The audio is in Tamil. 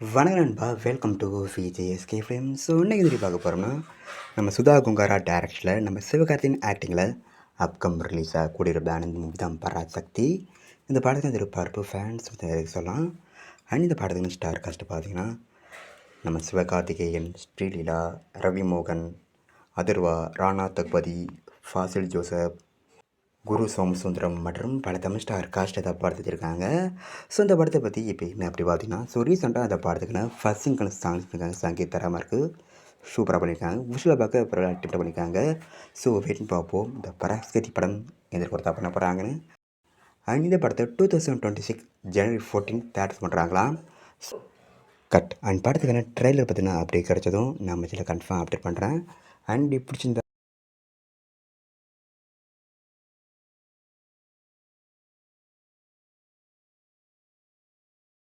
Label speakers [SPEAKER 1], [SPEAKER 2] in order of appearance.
[SPEAKER 1] வணக்கம் நண்பா, welcome to VJSK frame. So இன்றைக்கி எப்படி பார்க்க போகிறோம்னா, நம்ம சுதா குங்காரா டேரக்ஷனில் நம்ம சிவகார்த்தியின் ஆக்டிங்கில் அப்கம் ரிலீஸ் ஆகக்கூடிய பேனந்த் மூவி தான் பராசக்தி. இந்த படத்துக்கு எதிர்பார்ப்பு ஃபேன்ஸ் சொல்லலாம். அண்ட் இந்த படத்துக்கு ஸ்டார் காஸ்ட் பார்த்தீங்கன்னா நம்ம சிவகார்த்திகேயன், ஸ்ரீலீலா, ரவி மோகன், அதர்வா, ராணா தக்பதி, ஃபாசில் ஜோசப், குரு சோமசுந்தரம் மற்றும் பல தமிழ் ஸ்டார் காஸ்ட் இதை படத்துருக்காங்க. ஸோ இந்த படத்தை பற்றி எப்பயுமே அப்படி பார்த்தீங்கன்னா, ஸோ ரீசெண்டாக அந்த படத்துக்குன்னு ஃபர்ஸ்ட் சிங்கிள் சாங்ஸ் இருக்காங்க, சங்கீத் தரமாக இருக்குது, சூப்பராக பண்ணியிருக்காங்க, விஷுவலாக பார்க்க அப்புறம் அட்டிப்டாக பண்ணியிருக்காங்க. ஸோ வெயிட்டிங் பார்ப்போம் இந்த பராசக்தி படம் எதிர்கொடுத்தா பண்ண போகிறாங்கன்னு. அண்ட் இந்த படத்தை 2026 ஜனவரி 14 தேட்டர்ஸ் பண்ணுறாங்களாம். கட் அண்ட் படத்துக்கான ட்ரெய்லர் பார்த்தீங்கன்னா அப்படி கிடச்சதும் நம்ம இதில் கன்ஃபார்ம் அப்டேட் பண்ணுறேன். அண்ட் பிடிச்சிருந்தா